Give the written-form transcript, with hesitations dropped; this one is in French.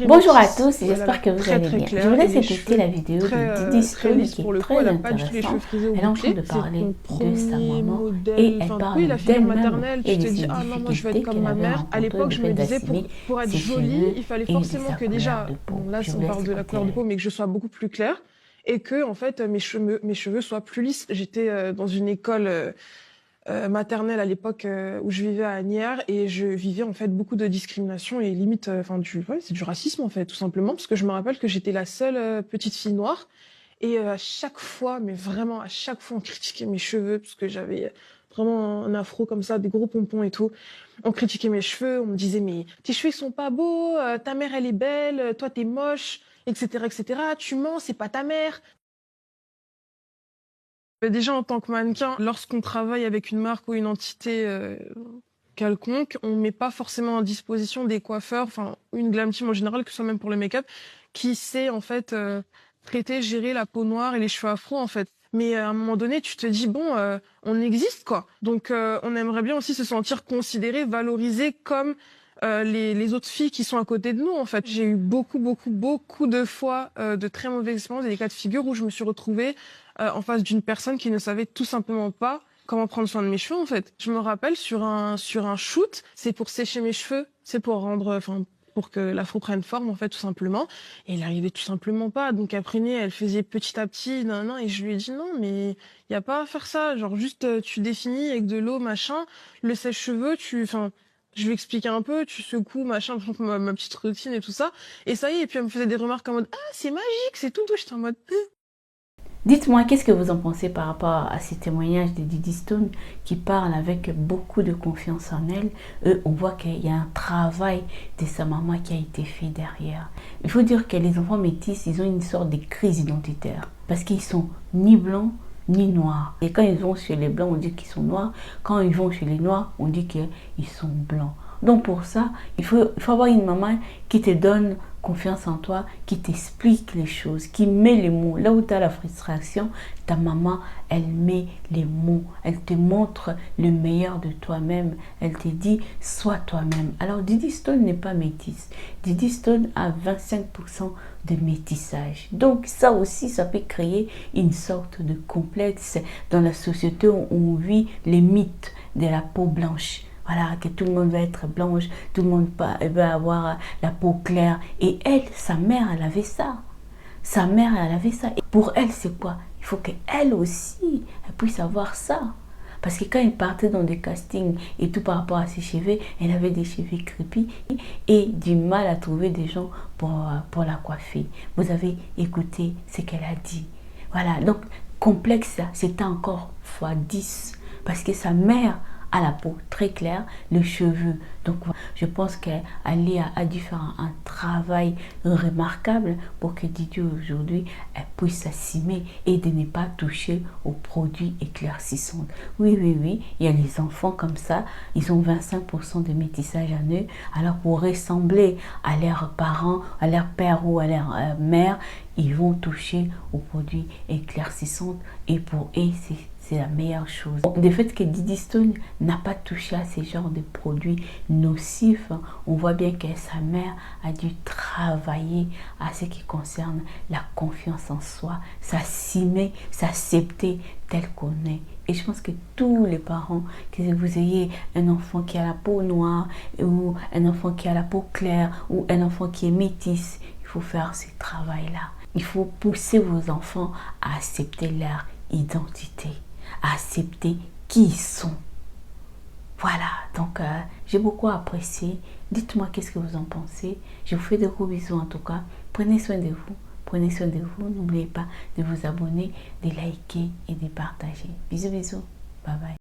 Bonjour à tous, Voilà, j'espère que vous allez bien. claire, Je vous laisse et les écouter cheveux la vidéo de Didi très Stone lisses qui pour est le coup. très Elle n'a pas du tout les cheveux intéressante. frisés ou Elle est en train bouclés. de C'est parler ton de sa premier maman modèle. et elle Enfin, parle oui, la figure d'elle-même maternelle. et Tu te des dis, ah non, moi je vais être difficultés comme qu'elle ma avait mère. À rencontrées l'époque, le je fait me disais, d'assumer pour être ses jolie, cheveux il fallait et de forcément sa que couleur déjà, de peau. bon là, Je si vous on laisse parle de la écouter couleur de la peau, mais que je sois beaucoup plus claire et que, en fait, mes cheveux soient plus lisses. J'étais dans une école maternelle à l'époque où je vivais à Agnières et je vivais en fait beaucoup de discrimination et limite, ouais, c'est du racisme en fait, tout simplement, parce que je me rappelle que j'étais la seule petite fille noire et à chaque fois, mais vraiment à chaque fois, on critiquait mes cheveux parce que j'avais vraiment un afro comme ça, des gros pompons et tout. On critiquait mes cheveux, on me disait mais tes cheveux ils sont pas beaux, ta mère elle est belle, toi t'es moche, etc., etc. Tu mens, c'est pas ta mère. Déjà, en tant que mannequin, lorsqu'on travaille avec une marque ou une entité quelconque, on met pas forcément à disposition des coiffeurs, enfin, une glam team en général, que ce soit même pour le make-up, qui sait, en fait, traiter, gérer la peau noire et les cheveux afro, en fait. Mais à un moment donné, tu te dis, bon, on existe, quoi. Donc, on aimerait bien aussi se sentir considéré, valorisé comme les autres filles qui sont à côté de nous, en fait. J'ai eu beaucoup de fois de très mauvaises expériences et des cas de figure où je me suis retrouvée en face d'une personne qui ne savait tout simplement pas comment prendre soin de mes cheveux, en fait. Je me rappelle sur un shoot, c'est pour sécher mes cheveux, c'est pour rendre, enfin, pour que l'afro prenne forme, en fait, tout simplement. Et il arrivait tout simplement pas. Donc après, elle faisait petit à petit, non, et je lui ai dit non, mais il y a pas à faire ça. Genre juste, tu définis avec de l'eau, machin, le sèche-cheveux, enfin, je lui expliquais un peu, tu secoues, machin, ma petite routine et tout ça. Et ça y est, et puis elle me faisait des remarques en mode, ah, c'est magique, c'est tout doux. J'étais en mode, Dites-moi, qu'est-ce que vous en pensez par rapport à ces témoignages de Didi Stone qui parle avec beaucoup de confiance en elle. On voit qu'il y a un travail de sa maman qui a été fait derrière. Il faut dire que les enfants métis, ils ont une sorte de crise identitaire parce qu'ils sont ni blancs ni noirs. Et quand ils vont chez les blancs, on dit qu'ils sont noirs. Quand ils vont chez les noirs, on dit qu'ils sont blancs. Donc pour ça, il faut avoir une maman qui te donne confiance en toi, qui t'explique les choses, qui met les mots. Là où tu as la frustration, ta maman, elle met les mots. Elle te montre le meilleur de toi-même. Elle te dit, sois toi-même. Alors Didi Stone n'est pas métisse. Didi Stone a 25% de métissage. Donc ça aussi, ça peut créer une sorte de complexe dans la société où on vit les mythes de la peau blanche. Voilà, que tout le monde va être blanche, tout le monde va avoir la peau claire. Et elle, sa mère, elle avait ça. Sa mère, elle avait ça. Et pour elle, c'est quoi? Il faut qu'elle aussi, elle puisse avoir ça. Parce que quand elle partait dans des castings et tout par rapport à ses cheveux, elle avait des cheveux crépus et du mal à trouver des gens pour la coiffer. Vous avez écouté ce qu'elle a dit. Voilà, donc complexe, c'était encore fois 10. Parce que sa mère a la peau très claire, les cheveux. Donc je pense qu'Ali a dû faire un travail remarquable pour que Didi aujourd'hui elle puisse s'assumer et de ne pas toucher aux produits éclaircissants. Oui, il y a les enfants comme ça, ils ont 25% de métissage en eux. Alors pour ressembler à leurs parents, à leur père ou à leur mère, ils vont toucher aux produits éclaircissants et pour eux, c'est la meilleure chose. Le fait que Didi Stone n'a pas touché à ces genres de produits nocifs, on voit bien que sa mère a dû travailler à ce qui concerne la confiance en soi, s'assumer, s'accepter tel qu'on est. Et je pense que tous les parents, que vous ayez un enfant qui a la peau noire, ou un enfant qui a la peau claire, ou un enfant qui est métisse, il faut faire ce travail-là. Il faut pousser vos enfants à accepter leur identité, à accepter qui ils sont. Voilà, donc j'ai beaucoup apprécié. Dites-moi qu'est-ce que vous en pensez. Je vous fais de gros bisous en tout cas. Prenez soin de vous. Prenez soin de vous. N'oubliez pas de vous abonner, de liker et de partager. Bisous. Bye bye.